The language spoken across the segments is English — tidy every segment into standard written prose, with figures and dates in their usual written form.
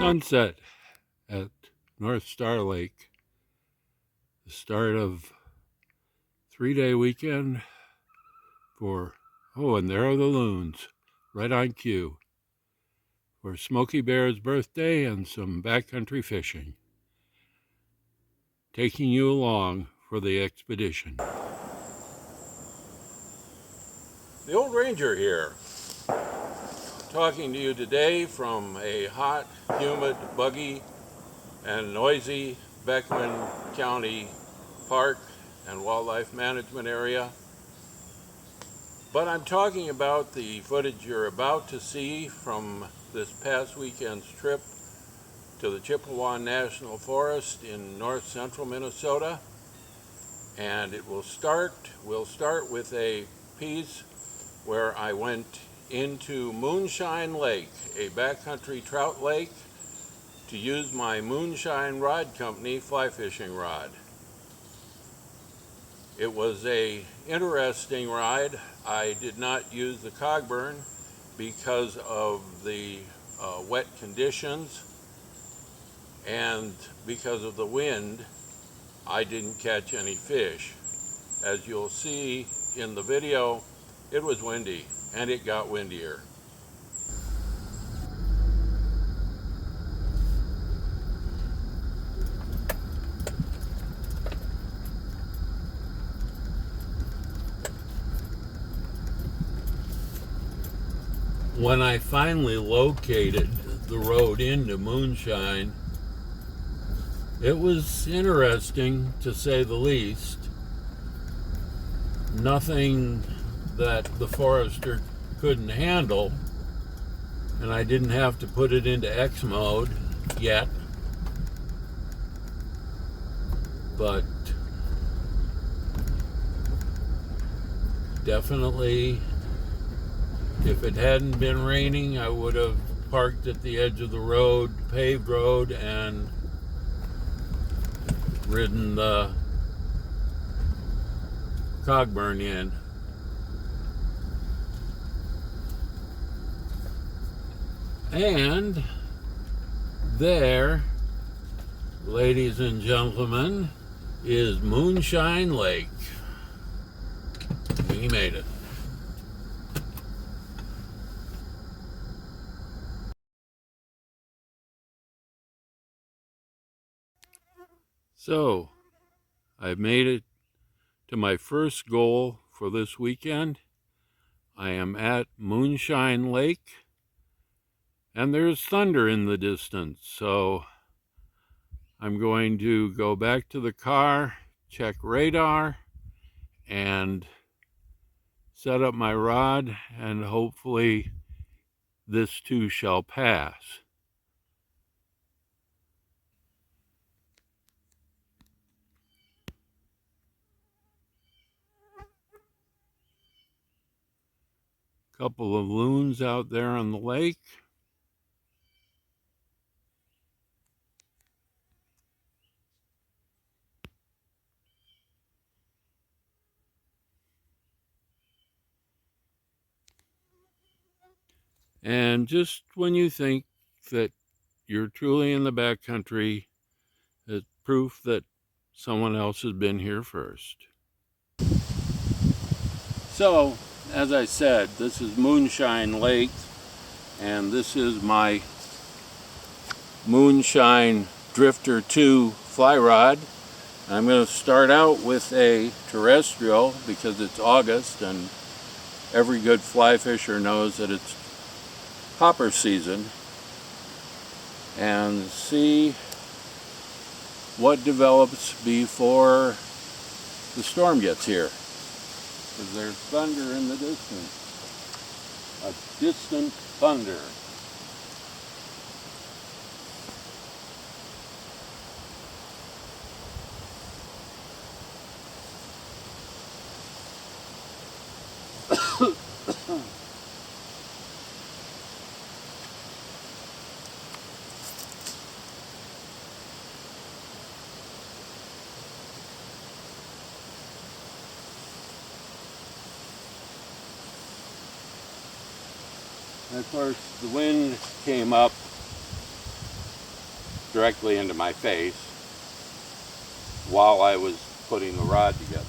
Sunset at North Star Lake, the start of 3-day weekend for, and there are the loons, right on cue, for Smokey Bear's birthday and some backcountry fishing. Taking you along for the expedition. The Old Ranger here, talking to you today from a hot, humid, buggy, and noisy Beckman County Park and Wildlife Management Area. But I'm talking about the footage you're about to see from this past weekend's trip to the Chippewa National Forest in north central Minnesota. And we'll start with a piece where I went into Moonshine Lake, a backcountry trout lake, to use my Moonshine Rod Company fly fishing rod. It was an interesting ride. I did not use the Cogburn because of the wet conditions, and because of the wind, I didn't catch any fish. As you'll see in the video, it was windy, and it got windier. When I finally located the road into Moonshine, it was interesting, to say the least. Nothing that the forester couldn't handle, and I didn't have to put it into X mode yet. But definitely, if it hadn't been raining, I would have parked at the edge of the road, paved road, and ridden the Cogburn in. And there, ladies and gentlemen, is Moonshine Lake. We made it. So, I've made it to my first goal for this weekend. I am at Moonshine Lake, and there's thunder in the distance, so I'm going to go back to the car, check radar, and set up my rod, and hopefully this too shall pass. Couple of loons out there on the lake. And just when you think that you're truly in the backcountry, it's proof that someone else has been here first. So, as I said, this is Moonshine Lake, and this is my Moonshine Drifter 2 fly rod. I'm going to start out with a terrestrial because it's August and every good fly fisher knows that it's hopper season, and see what develops before the storm gets here, because there's thunder in the distance, a distant thunder. And of course, the wind came up directly into my face while I was putting the rod together.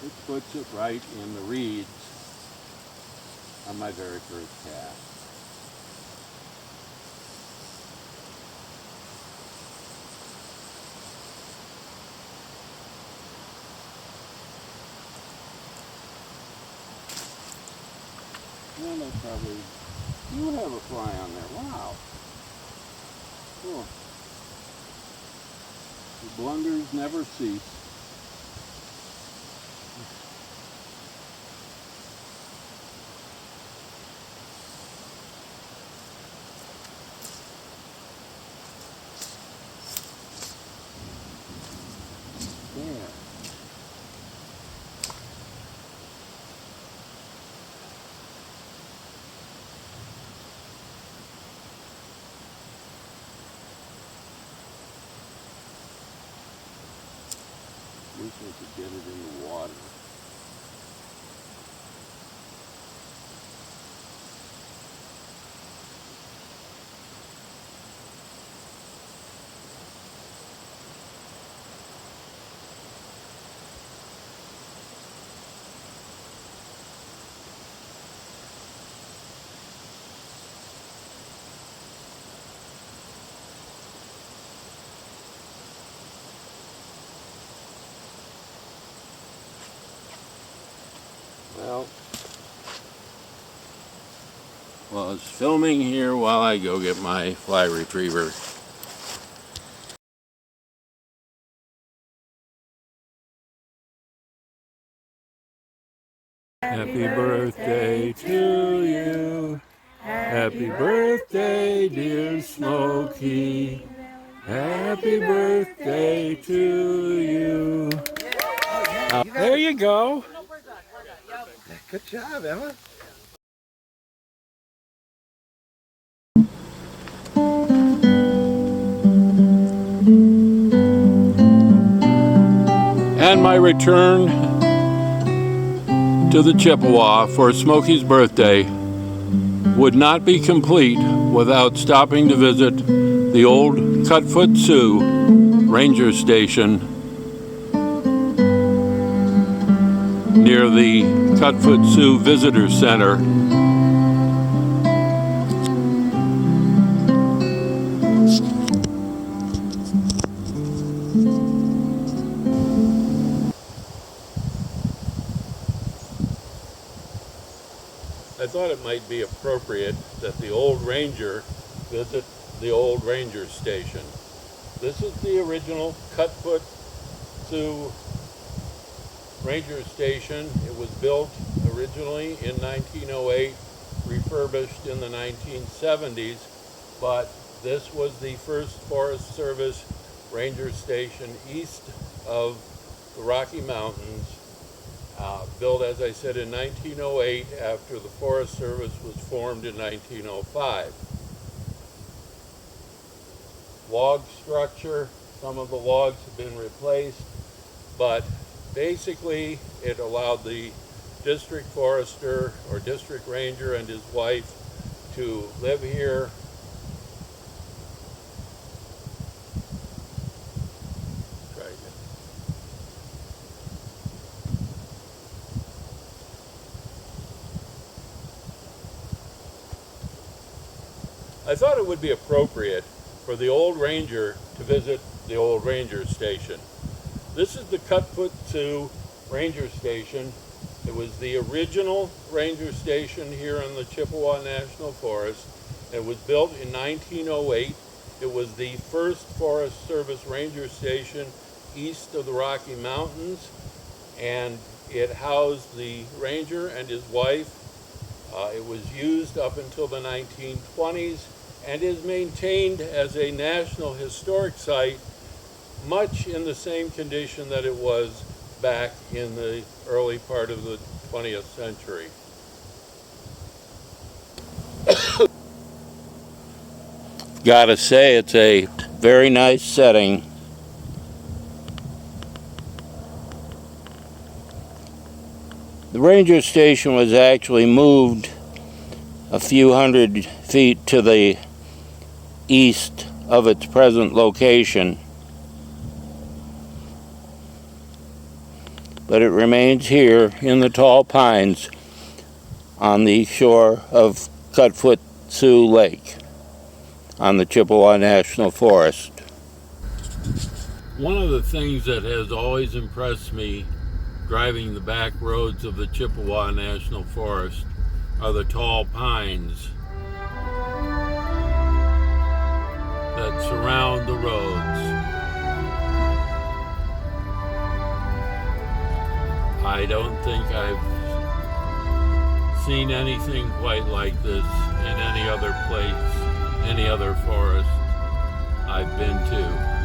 It puts it right in the reeds on my very first cast. And I probably, you have a fly on there. Wow. Cool. The blunders never cease. There. Wish I could get it in the water. Well, I was filming here while I go get my fly retriever. Happy birthday to you. Happy birthday, dear Smokey. Happy birthday to you. There you go. Good job, Emma. And my return to the Chippewa for Smokey's birthday would not be complete without stopping to visit the old Cutfoot Sioux Ranger Station near the Cutfoot Sioux Visitor Center. I thought it might be appropriate that the old ranger visit the old ranger station. This is the original Cutfoot Sioux Ranger Station. It was built originally in 1908, refurbished in the 1970s, but this was the first Forest Service Ranger Station east of the Rocky Mountains. Built, as I said, in 1908 after the Forest Service was formed in 1905. Log structure, some of the logs have been replaced, but basically it allowed the district forester or district ranger and his wife to live here. I thought it would be appropriate for the old ranger to visit the old ranger station. This is the Cutfoot Sioux Ranger Station. It was the original ranger station here in the Chippewa National Forest. It was built in 1908. It was the first Forest Service ranger station east of the Rocky Mountains, and it housed the ranger and his wife. It was used up until the 1920s and is maintained as a National Historic Site, much in the same condition that it was back in the early part of the 20th century. Gotta say, it's a very nice setting. The ranger station was actually moved a few hundred feet to the east of its present location, but it remains here in the tall pines on the shore of Cutfoot Sioux Lake on the Chippewa National Forest. One of the things that has always impressed me driving the back roads of the Chippewa National Forest are the tall pines that surround the roads. I don't think I've seen anything quite like this in any other place, any other forest I've been to.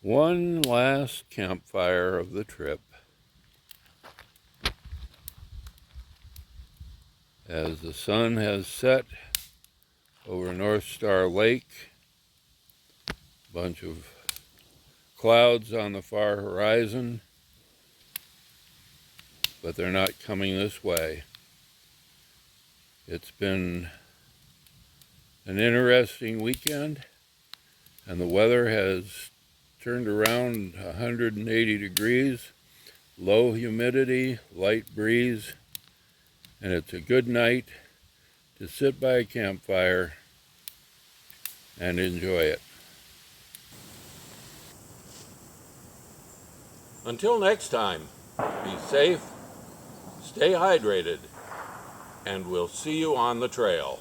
One last campfire of the trip as the sun has set over North Star Lake. A bunch of clouds on the far horizon, but they're not coming this way. It's been an interesting weekend, and the weather has turned around 180 degrees, low humidity, light breeze, and it's a good night to sit by a campfire and enjoy it. Until next time, be safe, stay hydrated, and we'll see you on the trail.